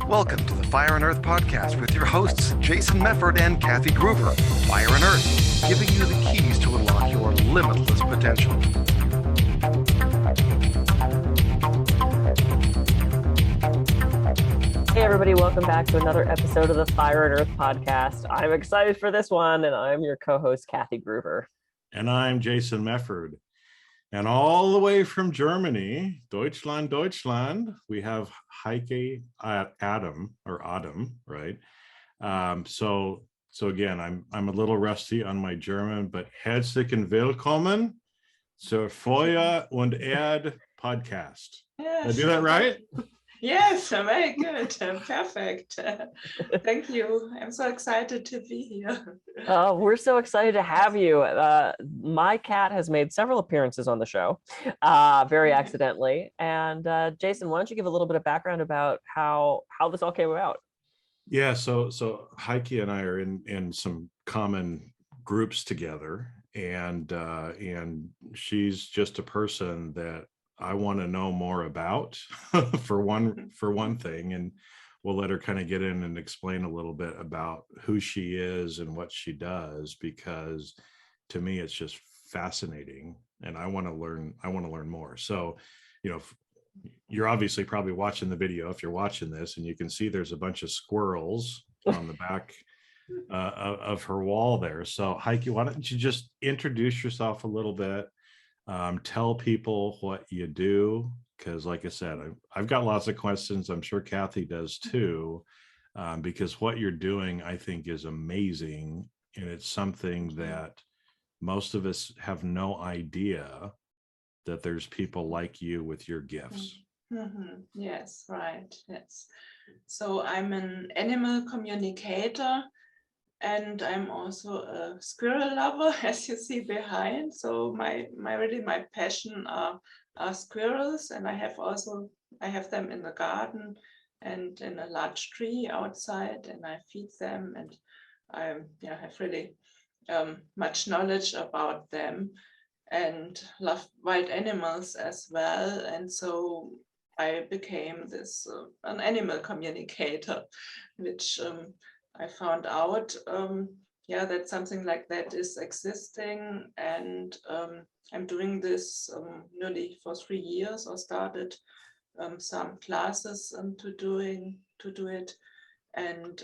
Welcome to the Fire and Earth podcast with your hosts, Jason Mefford and Kathy Gruver. Fire and Earth, giving you the keys to unlock your limitless potential. Hey everybody, welcome back to another episode of the Fire and Earth podcast. I'm excited for this one, and I'm your co-host, Kathy Gruver. And I'm Jason Mefford. And all the way from Germany, Deutschland, we have Heike Adam, right? So again, I'm a little rusty on my German, but herzlichen willkommen zur Feuer und Erd podcast. Yes. Did I do that right? Yes, very good. Perfect. Thank you. I'm so excited to be here. We're so excited to have you. My cat has made several appearances on the show, very accidentally. And Jason, why don't you give a little bit of background about how this all came about? Yeah, so Heike and I are in some common groups together, and she's just a person that I want to know more about for one thing, and we'll let her kind of get in and explain a little bit about who she is and what she does, because to me it's just fascinating and I want to learn more. So, you're obviously probably watching the video if you're watching this, and you can see there's a bunch of squirrels on the back of her wall there. So Heike, why don't you just introduce yourself a little bit? Tell people what you do, because like I said, I've got lots of questions. I'm sure Kathy does too, because what you're doing, I think, is amazing. And it's something that most of us have no idea that there's people like you with your gifts. Mm-hmm. Yes, right. Yes. So I'm an animal communicator. And I'm also a squirrel lover, as you see behind. So my passion are squirrels, and I have them in the garden and in a large tree outside, and I feed them, and I have really much knowledge about them, and love wild animals as well. And so I became this an animal communicator, which I found out, that something like that is existing, and I'm doing this nearly for 3 years. I started some classes to do it, and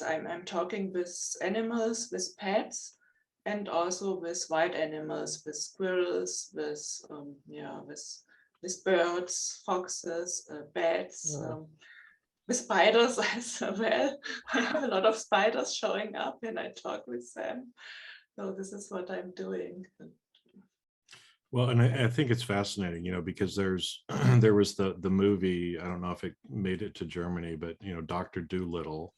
I'm talking with animals, with pets, and also with wild animals, with squirrels, with birds, foxes, bats. Wow. With spiders as well. I have a lot of spiders showing up and I talk with them. So this is what I'm doing. Well, and I think it's fascinating, because there was the movie, I don't know if it made it to Germany, but Dr. Dolittle,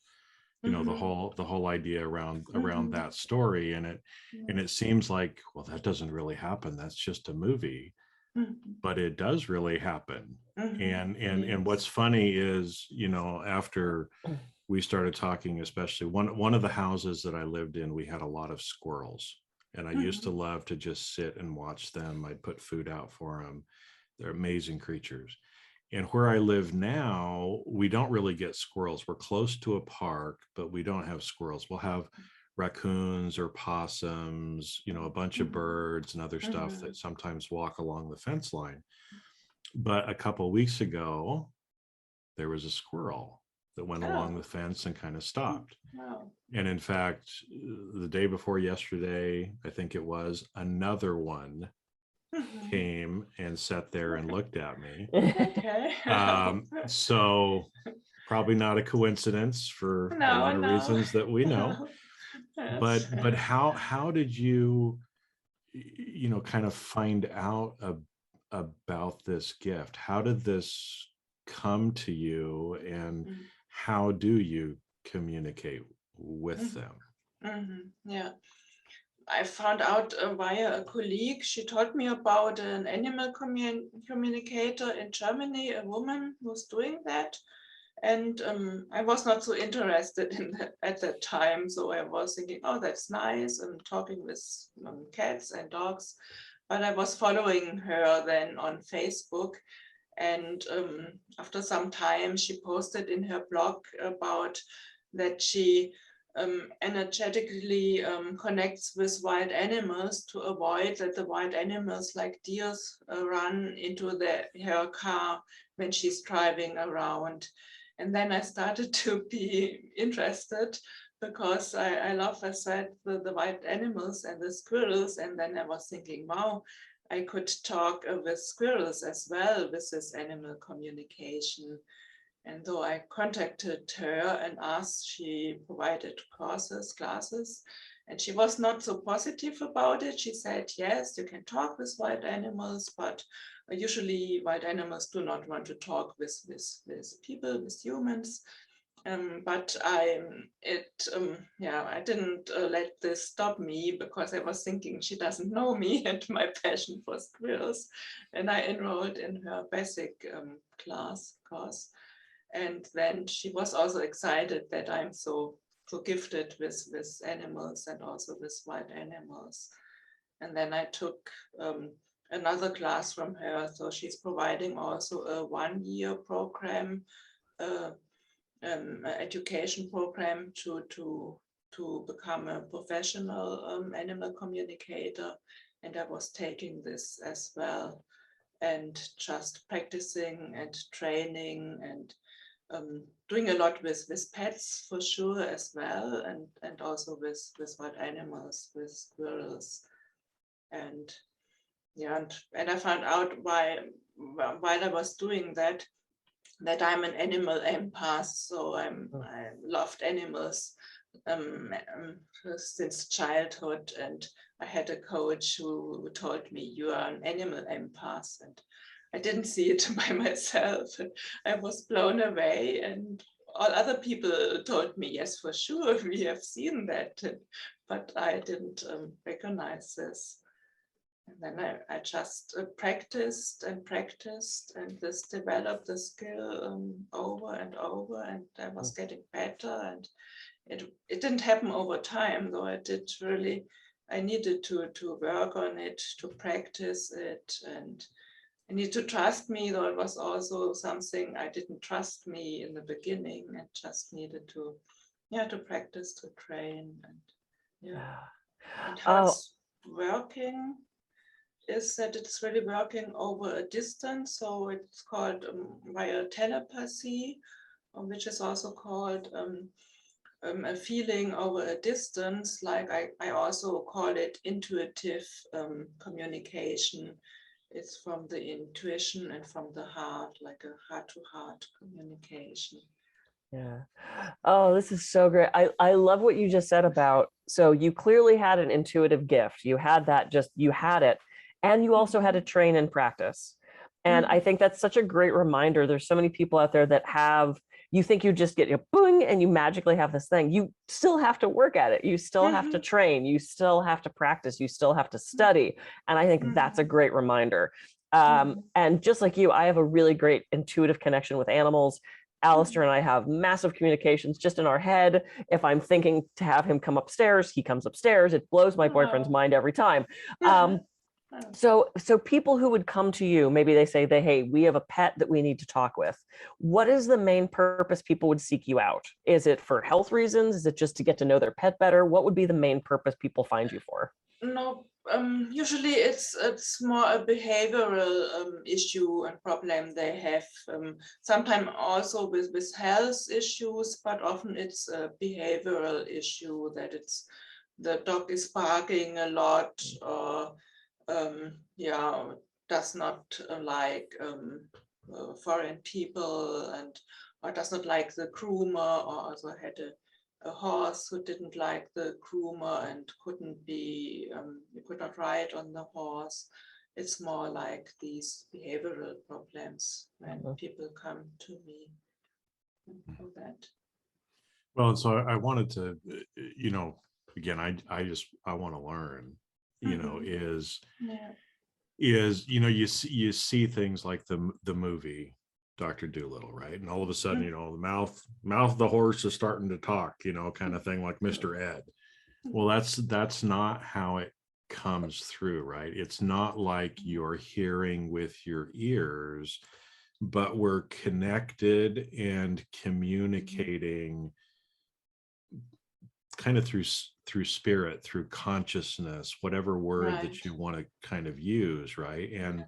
Mm-hmm. the whole idea around that story, and it seems like, well, that doesn't really happen. That's just a movie. Mm-hmm. But it does really happen. Mm-hmm. And what's funny is, after we started talking, especially one of the houses that I lived in, we had a lot of squirrels, and I used to love to just sit and watch them. I'd put food out for them. They're amazing creatures. And where I live now, we don't really get squirrels. We're close to a park, but we don't have squirrels. We'll have raccoons or possums, a bunch of birds and other stuff that sometimes walk along the fence line. But a couple of weeks ago, there was a squirrel that went along the fence and kind of stopped. Wow. And in fact, the day before yesterday, I think it was, another one came and sat there and looked at me. Okay. So probably not a coincidence for a lot of reasons that we know. Yes. But how did you kind of find out about this gift? How did this come to you, and how do you communicate with them? Mm-hmm. Yeah, I found out via a colleague. She told me about an animal communicator in Germany, a woman who's doing that. And I was not so interested in that at that time. So I was thinking, oh, that's nice. I'm talking with cats and dogs. But I was following her then on Facebook. And after some time, she posted in her blog about that she energetically connects with wild animals to avoid that the wild animals like deers run into her car when she's driving around. And then I started to be interested because I love, as I said, the wild animals and the squirrels. And then I was thinking, wow, I could talk with squirrels as well with this animal communication. And so I contacted her and asked, she provided classes, and she was not so positive about it. She said, yes, you can talk with wild animals, but usually wild animals do not want to talk with people, with humans. But I didn't let this stop me, because I was thinking she doesn't know me and my passion for squirrels. And I enrolled in her basic course. And then she was also excited that I'm so gifted with animals and also with wild animals. And then I took another class from her. So she's providing also a 1-year program, education program to become a professional animal communicator. And I was taking this as well, and just practicing and training and doing a lot with pets for sure as well, and also with wild animals, with squirrels. And yeah, and I found out while I was doing that I'm an animal empath. So I loved animals since childhood, and I had a coach who told me, you are an animal empath, and I didn't see it by myself. I was blown away, and all other people told me, yes, for sure, we have seen that, but I didn't recognize this. And then I just practiced, and this developed the skill over and over, and I was getting better. And it didn't happen over time, though. I needed to work on it, to practice it, and I need to trust me, though it was also something I didn't trust me in the beginning. I just needed to practice, to train, and and how it's working is that it's really working over a distance. So it's called via telepathy, which is also called a feeling over a distance. Like I also call it intuitive communication. It's from the intuition and from the heart, like a heart-to-heart communication. Yeah. Oh, this is so great. I love what you just said about, so you clearly had an intuitive gift. You had that, you had it. And you also had to train and practice. And I think that's such a great reminder. There's so many people out there that you think you just get boing and you magically have this thing. You still have to work at it. You still have to train. You still have to practice. You still have to study. And I think that's a great reminder. And just like you, I have a really great intuitive connection with animals. Alistair and I have massive communications just in our head. If I'm thinking to have him come upstairs, he comes upstairs. It blows my boyfriend's mind every time. So people who would come to you, maybe they say hey, we have a pet that we need to talk with. What is the main purpose people would seek you out? Is it for health reasons? Is it just to get to know their pet better? What would be the main purpose people find you for? No, usually it's more a behavioral issue and problem they have. Sometimes also with health issues, but often it's a behavioral issue, that the dog is barking a lot, or does not like foreign people, or does not like the groomer, or also had a horse who didn't like the groomer and you could not ride on the horse. It's more like these behavioral problems when people come to me for that. Well, and so I wanted to, again, I want to learn, is you see things like the movie Dr. Dolittle, right? And all of a sudden, the mouth of the horse is starting to talk, kind of thing, like Mr. Ed. Well, that's not how it comes through, right? It's not like you're hearing with your ears. but we're connected and communicating kind of through spirit, through consciousness, whatever word that you want to kind of use, right? And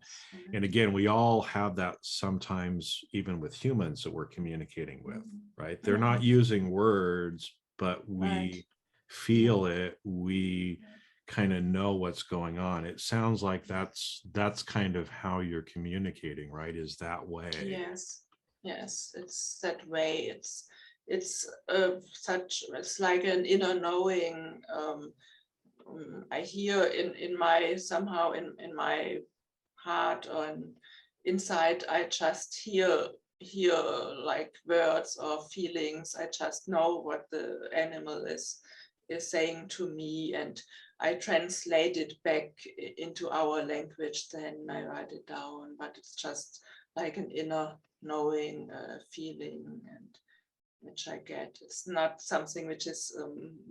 again, we all have that sometimes, even with humans that we're communicating with, right? They're not using words, but we feel it, we kind of know what's going on. It sounds like that's kind of how you're communicating, right? Is that way? Yes, it's that way. It's like an inner knowing. I hear in my somehow in my heart or inside, I just hear like words or feelings. I just know what the animal is saying to me, and I translate it back into our language. Then I write it down, but it's just like an inner knowing feeling, and which I get. It's not something which is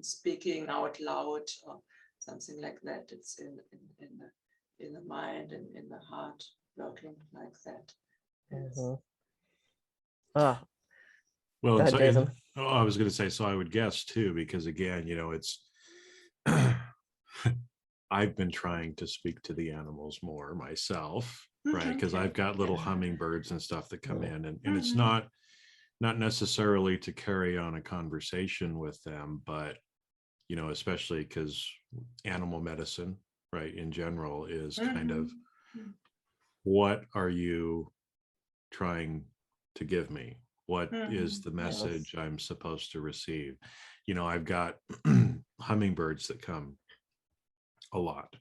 speaking out loud or something like that. It's in the mind and in the heart, working like that. Mm-hmm. Well, go ahead, Jason. I was going to say, so I would guess too, because again, it's I've been trying to speak to the animals more myself, right? Because I've got little hummingbirds and stuff that come in, and it's not necessarily to carry on a conversation with them, but especially because animal medicine, right, in general is kind of, what are you trying to give me? What is the message I'm supposed to receive? I've got hummingbirds that come a lot.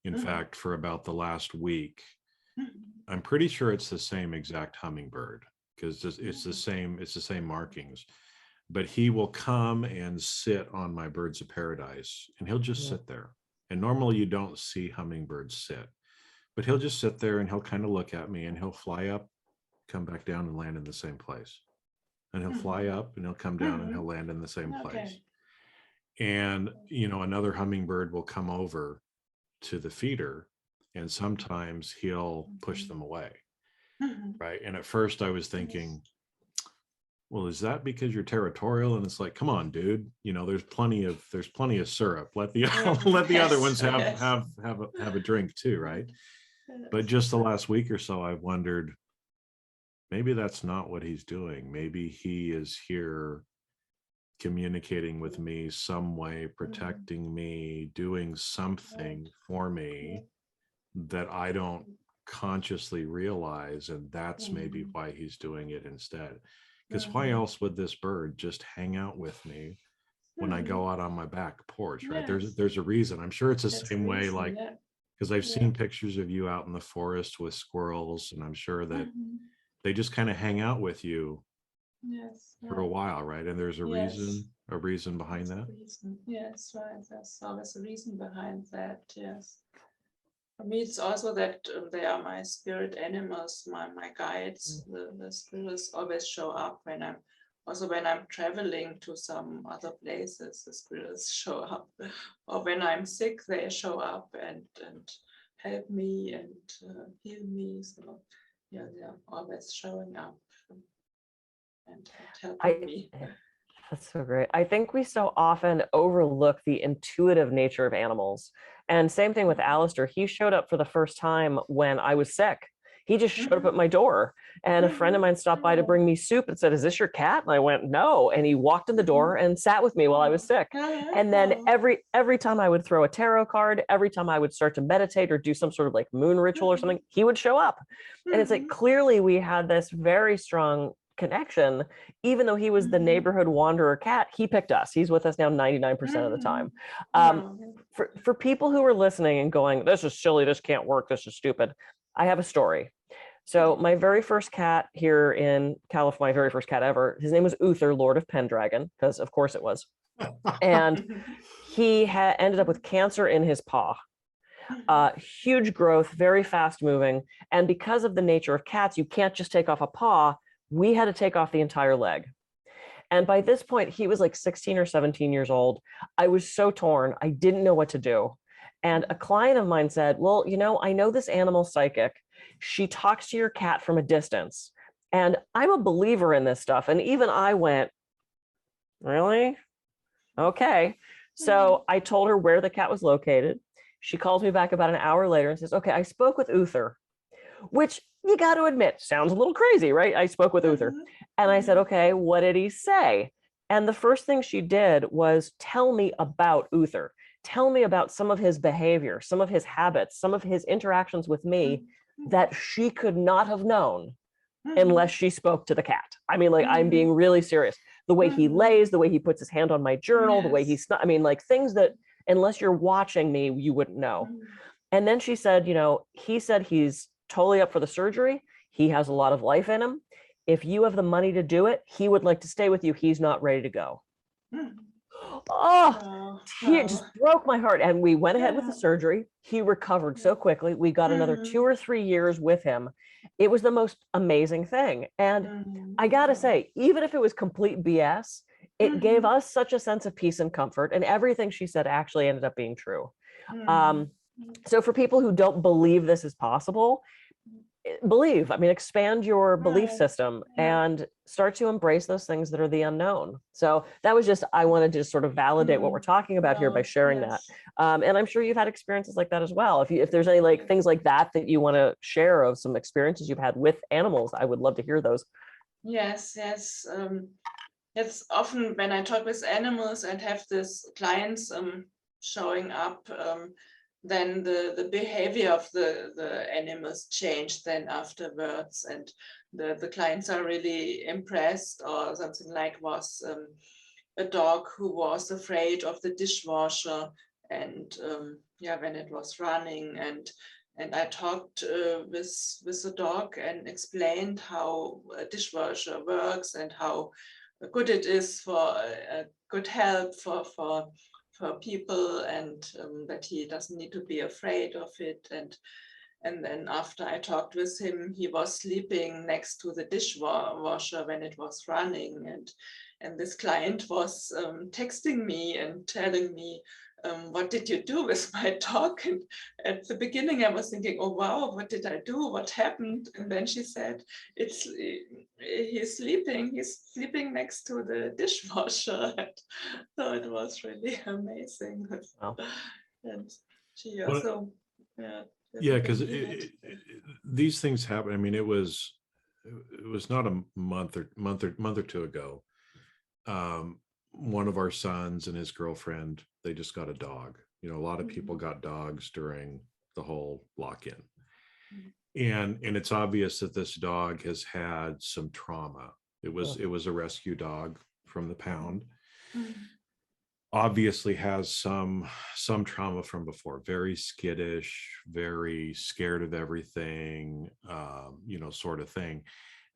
In fact, for about the last week, I'm pretty sure it's the same exact hummingbird, because it's the same markings, but he will come and sit on my birds of paradise, and he'll just sit there. And normally you don't see hummingbirds sit, but he'll just sit there and he'll kind of look at me, and he'll fly up, come back down, and land in the same place. And he'll fly up and he'll come down and he'll land in the same place. And another hummingbird will come over to the feeder, and sometimes he'll push them away. Right. And at first I was thinking, well, is that because you're territorial? And it's like, come on, dude, there's plenty of syrup. Let the other ones have a drink too, right? But just the last week or so, I've wondered, maybe that's not what he's doing. Maybe he is here communicating with me some way, protecting me, doing something for me that I don't consciously realize, and that's maybe why he's doing it instead. Because why else would this bird just hang out with me when I go out on my back porch, right? There's a reason. I'm sure it's the same way, like, because I've seen pictures of you out in the forest with squirrels, and I'm sure that they just kind of hang out with you for a while, right? And there's a reason behind that. Yes, right. There's always a reason behind that. Yes. For me, it's also that they are my spirit animals, my guides. The spirits always show up when I'm traveling to some other places. The spirits show up, or when I'm sick, they show up and help me and heal me. So they're always showing up and helping me. That's so great. I think we so often overlook the intuitive nature of animals. And same thing with Alistair. He showed up for the first time when I was sick. He just showed up at my door, and a friend of mine stopped by to bring me soup and said, "Is this your cat?" And I went, "No." And he walked in the door and sat with me while I was sick. And then every time I would throw a tarot card, every time I would start to meditate or do some sort of like moon ritual or something, he would show up. And it's like, clearly we had this very strong connection. Even though he was the neighborhood wanderer cat, he picked us. He's with us now 99% of the time. For people who are listening and going, "This is silly, this can't work, this is stupid," I have a story. So my very first cat here in California, my very first cat ever, his name was Uther, Lord of Pendragon, because of course it was. And he ended up with cancer in his paw. Huge growth, very fast moving. And because of the nature of cats, you can't just take off a paw. We had to take off the entire leg. And by this point, he was like 16 or 17 years old. I was so torn. I didn't know what to do. And a client of mine said, "Well, I know this animal psychic. She talks to your cat from a distance. And I'm a believer in this stuff. And even I went, really? Okay. So I told her where the cat was located. She calls me back about an hour later and says, okay, I spoke with Uther, which you got to admit sounds a little crazy, right? I spoke with Uther. And I said, okay, what did he say? And the first thing she did was tell me about Uther, tell me about some of his behavior, some of his habits, some of his interactions with me that she could not have known unless she spoke to the cat. I mean, like, I'm being really serious. The way he lays, the way he puts his hand on my journal, the way he's, I mean, like things that unless you're watching me, you wouldn't know. And then she said, you know, he said he's totally up for the surgery. He has a lot of life in him. If you have the money to do it, he would like to stay with you. He's not ready to go. Oh, tear just broke my heart. And we went ahead with the surgery. He recovered so quickly. We got another 2 or 3 years with him. It was the most amazing thing. And I gotta say, even if it was complete BS, it gave us such a sense of peace and comfort. And everything she said actually ended up being true. So for people who don't believe this is possible, believe, I mean, expand your belief system and start to embrace those things that are the unknown. So that was just, I wanted to just sort of validate what we're talking about here by sharing that. And I'm sure you've had experiences like that as well. If there's any like things like that that you want to share of some experiences you've had with animals, I would love to hear those. Yes. It's often when I talk with animals and have this clients showing up, then the behavior of the animals change then afterwards, and the clients are really impressed. Or something like was a dog who was afraid of the dishwasher, and when it was running, and I talked with the dog and explained how a dishwasher works and how good it is for good help for people, and that he doesn't need to be afraid of it. And then after I talked with him, he was sleeping next to the dishwasher when it was running, and this client was texting me and telling me, what did you do with my dog? And at the beginning I was thinking, oh wow, what did I do? What happened? And then she said, he's sleeping next to the dishwasher. So it was really amazing. Wow. And she also, because these things happen. I mean, it was not a month or two ago. One of our sons and his girlfriend, they just got a dog. You know, a lot of people got dogs during the whole lock-in. And it's obvious that this dog has had some trauma. It was a rescue dog from the pound. Obviously has some trauma from before, very skittish, very scared of everything, sort of thing.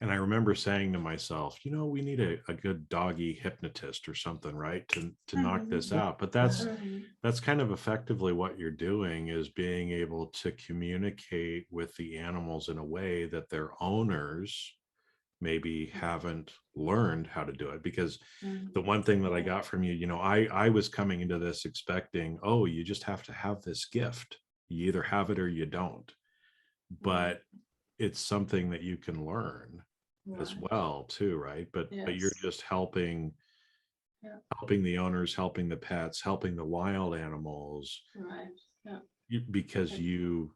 And I remember saying to myself, we need a good doggy hypnotist or something, right, to knock this out. But that's kind of effectively what you're doing, is being able to communicate with the animals in a way that their owners maybe haven't learned how to do it. Because the one thing that I got from you, I was coming into this expecting, oh, you just have to have this gift. You either have it or you don't. But it's something that you can learn as well too, right? But you're just helping the owners, helping the pets, helping the wild animals, because you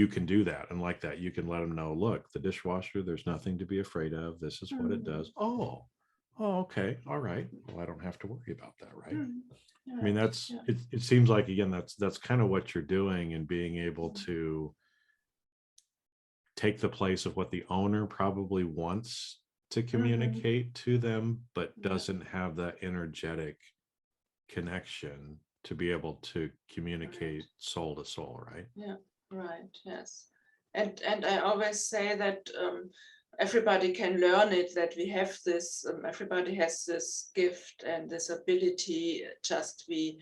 can do that. And like that, you can let them know, look, the dishwasher, there's nothing to be afraid of. This is what it does. Oh, okay. All right. Well, I don't have to worry about that, right? I mean, it seems like, again, that's kind of what you're doing, and being able to take the place of what the owner probably wants to communicate to them, but doesn't have that energetic connection to be able to communicate soul to soul, right? Right, yes. And I always say that everybody can learn it, that we have this, everybody has this gift and this ability, just we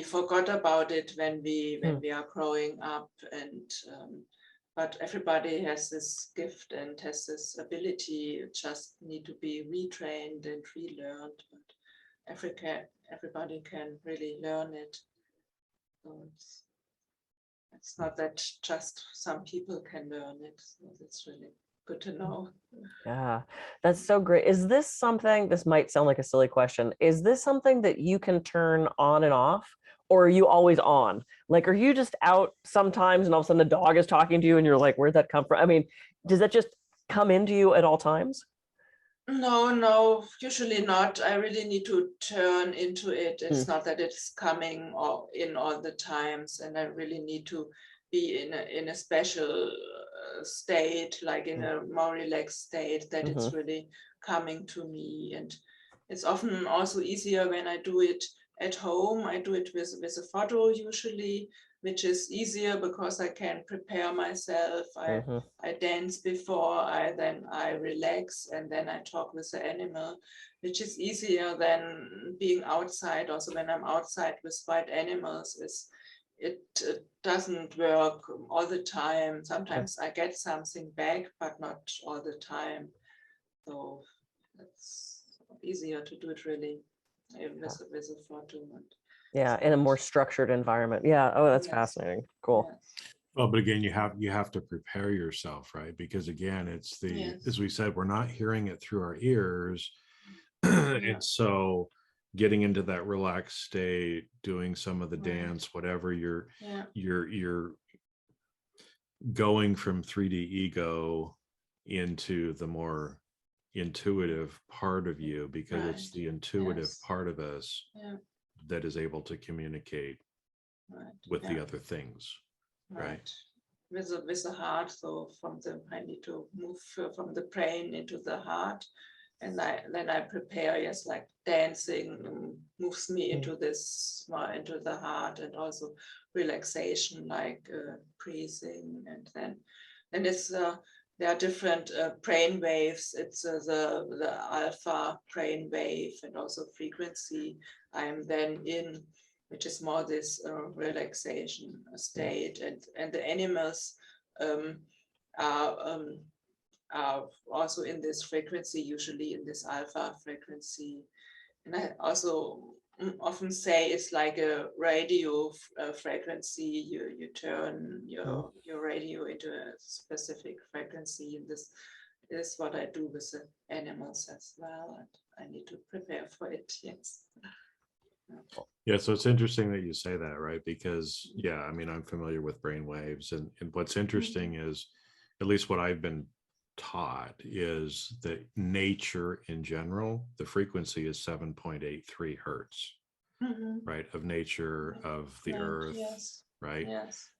forgot about it when we are growing up, and but everybody has this gift and has this ability, just need to be retrained and relearned. But everybody can really learn it. So it's not that just some people can learn it. So it's really good to know. Yeah, that's so great. Is this something, this might sound like a silly question, is this something that you can turn on and off? Or are you always on? Like, are you just out sometimes and all of a sudden the dog is talking to you and you're like, where'd that come from? I mean, does that just come into you at all times? No, usually not. I really need to turn into it. It's not that it's coming or in all the times, and I really need to be in a special state, like in a more relaxed state, that it's really coming to me. And it's often also easier when I do it at home. I do it with a photo usually, which is easier because I can prepare myself. I dance before, I relax, and then I talk with the animal, which is easier than being outside. Also, when I'm outside with wild animals, it doesn't work all the time. Sometimes I get something back, but not all the time. So it's easier to do it really with a photo. Yeah, in a more structured environment. Yeah. Oh, that's fascinating. Cool. Yes. Well, but again, you have to prepare yourself, right? Because again, it's as we said, we're not hearing it through our ears. And so getting into that relaxed state, doing some of the dance, whatever you're going from 3D ego into the more intuitive part of you, because it's the intuitive part of us that is able to communicate with the other things. Right. With the heart. So I need to move from the brain into the heart, and then I prepare. Yes, like dancing moves me into this, into the heart, and also relaxation, like breathing, and then it's there are different brain waves. It's the alpha brain wave and also frequency I'm then in, which is more this relaxation state, and the animals are also in this frequency, usually in this alpha frequency. And I also often say it's like a radio frequency. You turn your radio into a specific frequency, and this is what I do with the animals as well. And I need to prepare for it. Yes. Yeah, so it's interesting that you say that, right? Because I mean, I'm familiar with brain waves, and what's interesting is, at least what I've been taught, is that nature in general, the frequency is 7.83 hertz, right? Of nature, of the earth, right?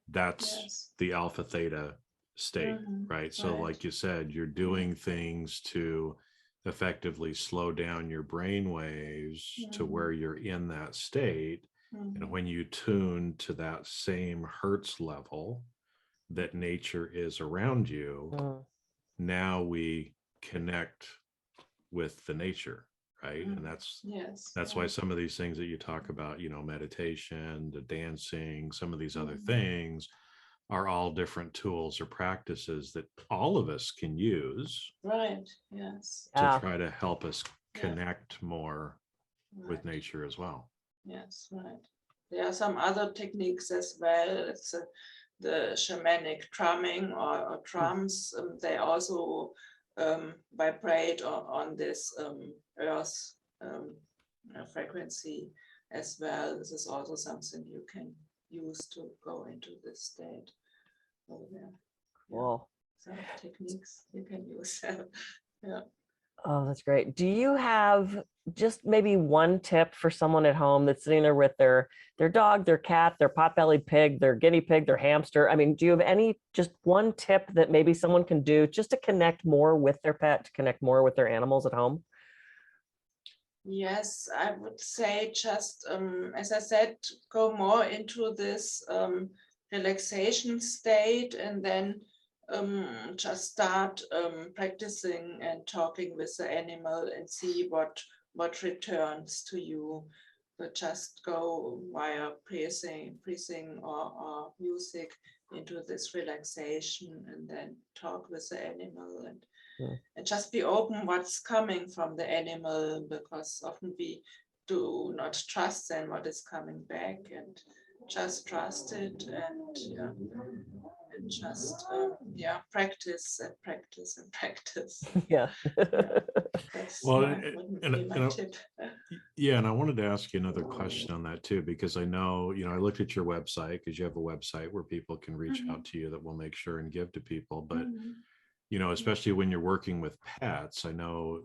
That's the alpha theta state, right? So like you said, you're doing things to effectively slow down your brain waves to where you're in that state. And when you tune to that same hertz level that nature is around you, now we connect with the nature, right? And that's why some of these things that you talk about, meditation, the dancing, some of these other things are all different tools or practices that all of us can use, right? Yes. To try to help us connect more with nature as well. Yes, right. There are some other techniques as well. It's the shamanic drumming or drums. They also vibrate on this earth frequency as well. This is also something you can use to go into this state. So some techniques you can use. Oh, that's great. Do you have just maybe one tip for someone at home that's sitting there with their dog, their cat, their pot-bellied pig, their guinea pig, their hamster? I mean, do you have just one tip that maybe someone can do just to connect more with their pet, to connect more with their animals at home? Yes, I would say just, as I said, go more into this relaxation state, and then just start practicing and talking with the animal and see what returns to you. But just go via breathing or music into this relaxation, and then talk with the animal and just be open what's coming from the animal, because often we do not trust then what is coming back, and just trust it, and just practice and practice and practice. Yeah. That's Well, wouldn't be my tip. yeah, and I wanted to ask you another question on that too, because I know, I looked at your website, because you have a website where people can reach out to you that we'll make sure and give to people. But, especially when you're working with pets, I know,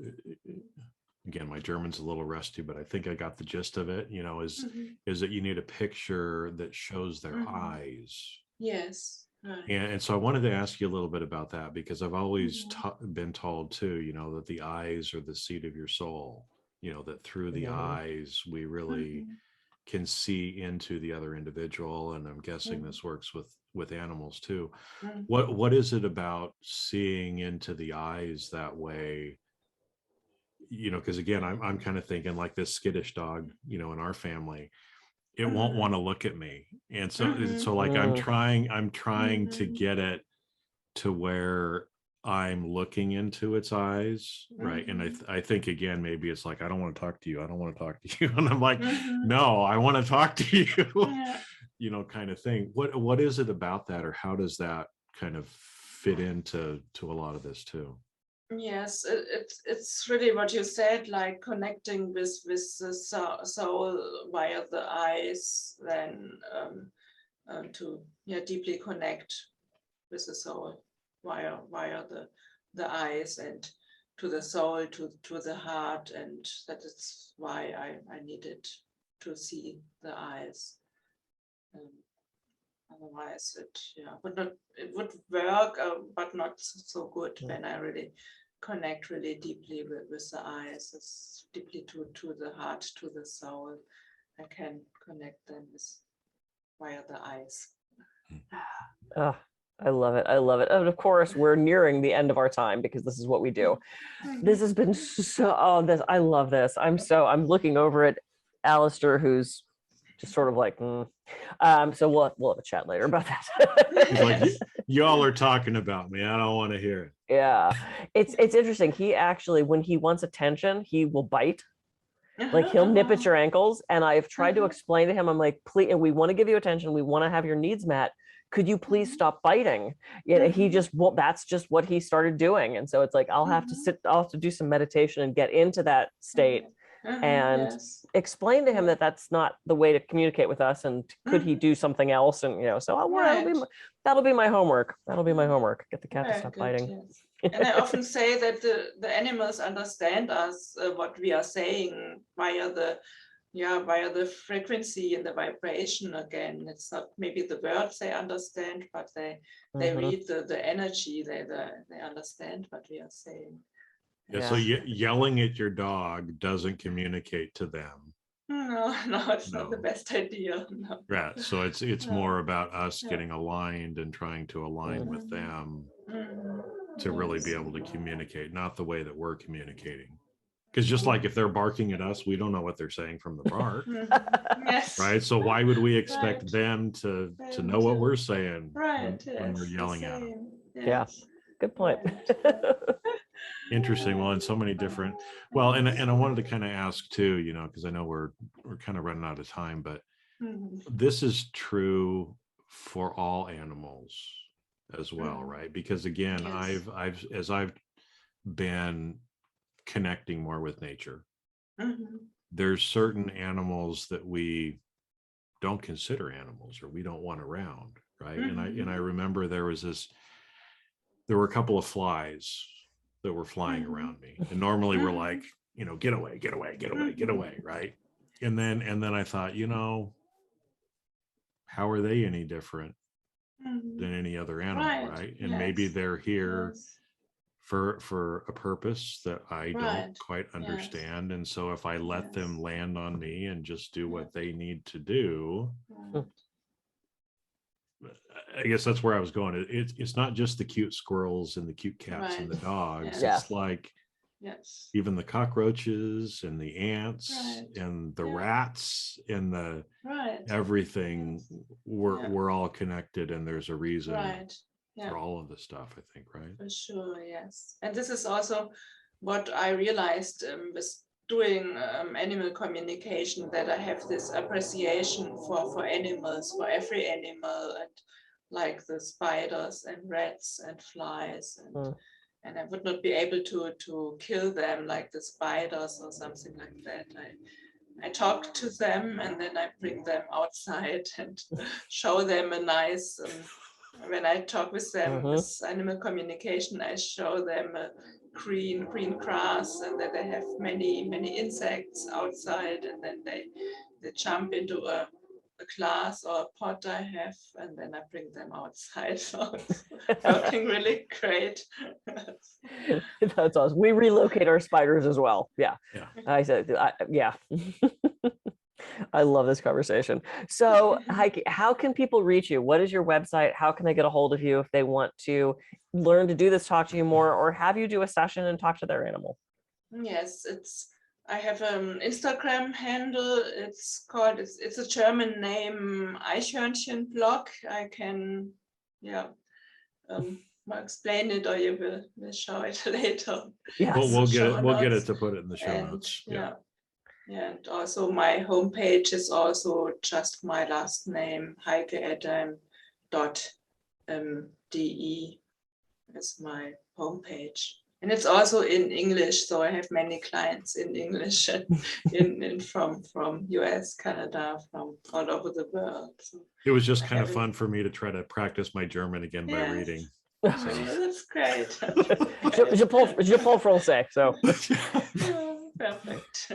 again, my German's a little rusty, but I think I got the gist of it, is that you need a picture that shows their eyes. Yes. Right. And so I wanted to ask you a little bit about that, because I've always been told too, that the eyes are the seat of your soul, that through the eyes, we really can see into the other individual. And I'm guessing this works with animals too. What is it about seeing into the eyes that way? Because again, I'm kind of thinking like this skittish dog, in our family, it won't want to look at me. And so like I'm trying to get it to where I'm looking into its eyes, right? And I think again, maybe it's like, I don't want to talk to you. I don't want to talk to you. And I'm like, no, I want to talk to you, kind of thing. What is it about that, or how does that kind of fit into a lot of this too? Yes, it's really what you said, like connecting with the soul via the eyes, then to deeply connect with the soul via the eyes, and to the soul, to the heart, and that is why I needed to see the eyes. Otherwise, it would work, but not so good when I really connect really deeply with the eyes. It's deeply to the heart, to the soul. I can connect them via the eyes. Oh, I love it. I love it. And of course, we're nearing the end of our time, because this is what we do. This has been I love this. I'm looking over at Alistair, who's just sort of like, so we'll have a chat later about that. He's like, y'all are talking about me. I don't want to hear it. Yeah, it's interesting. He actually, when he wants attention, he will bite. Like he'll nip at your ankles. And I've tried to explain to him, I'm like, please, we want to give you attention. We want to have your needs met. Could you please stop biting? He just, well, that's just what he started doing. And so it's like, I'll have to do some meditation and get into that state and explain to him that that's not the way to communicate with us. And could he do something else? And, so that'll be my homework. That'll be my homework. Get the cat to stop biting. Yes. And I often say that the animals understand us, what we are saying via the frequency and the vibration. Again, it's not maybe the words they understand, but they read the energy. They understand what we are saying. Yeah. So yelling at your dog doesn't communicate to them. No, it's not the best idea. No. Right. So it's more about us getting aligned and trying to align with them to really be able to communicate, not the way that we're communicating. Because just like if they're barking at us, we don't know what they're saying from the bark. Yes. Right. So why would we expect them to know what we're saying when we're Yes, yelling at them? Yes. Yeah. Good point. Interesting. Well, in so many different, and I wanted to kind of ask too, because I know we're kind of running out of time, but this is true for all animals as well, right? Because again, as I've been connecting more with nature, there's certain animals that we don't consider animals, or we don't want around, right? And I remember there were a couple of flies that were flying around me, and normally we're like, get away, get away, get away, get away, right? And then I thought, how are they any different than any other animal, right? And maybe they're here for a purpose that I don't quite understand. And so if I let them land on me and just do what they need to do, I guess that's where I was going. It's not just the cute squirrels and the cute cats and the dogs. It's like even the cockroaches and the ants and the rats and the everything. We're all connected, and there's a reason for all of this stuff, I think, right? For sure, yes. And this is also what I realized with doing animal communication, that I have this appreciation for animals, for every animal, and like the spiders and rats and flies, Mm. and I would not be able to kill them like the spiders or something like that. I talk to them and then I bring them outside and show them a nice. When I talk with them with animal communication, I show them a green grass and that they have many insects outside, and then they jump into a glass or a pot I have, and then I bring them outside. So it's working really great. That's awesome. We relocate our spiders as well. Yeah. Yeah. I said, yeah. I love this conversation. So, Heike, how can people reach you? What is your website? How can they get a hold of you if they want to learn to do this, talk to you more, or have you do a session and talk to their animal? Yes, I have an Instagram handle. It's a German name, Eichhörnchen blog. I can, explain it, or you will show it later. Yes. We'll get it to put it in the show notes. Yeah. And also my homepage is also just my last name, heikeadam.de is my homepage. And it's also in English, so I have many clients in English from US, Canada, from all over the world. So it was just kind of fun for me to try to practice my German again by reading. So. That's great. Je parle français, so. Perfect.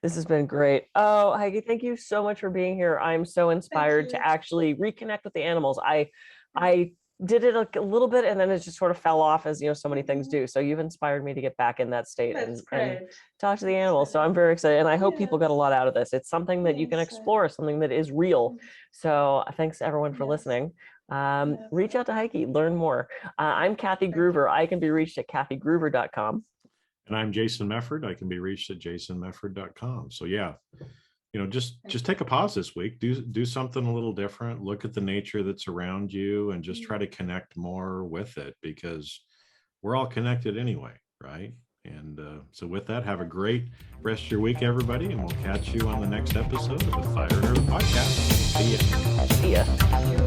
This has been great. Oh, Heike, thank you so much for being here. I'm so inspired to actually reconnect with the animals. I did it a little bit and then it just sort of fell off, as so many things do. So you've inspired me to get back in that state and talk to the animals. So I'm very excited, and I hope people got a lot out of this. It's something that you can explore, something that is real. So thanks everyone for listening. Reach out to Heike, learn more. I'm Kathy Gruver. I can be reached at kathygruver.com. And I'm Jason Mefford. I can be reached at jasonmefford.com. So just take a pause this week. Do something a little different. Look at the nature that's around you and just try to connect more with it, because we're all connected anyway, right? And so with that, have a great rest of your week, everybody, and we'll catch you on the next episode of the Fire and Earth Podcast. See ya. See ya.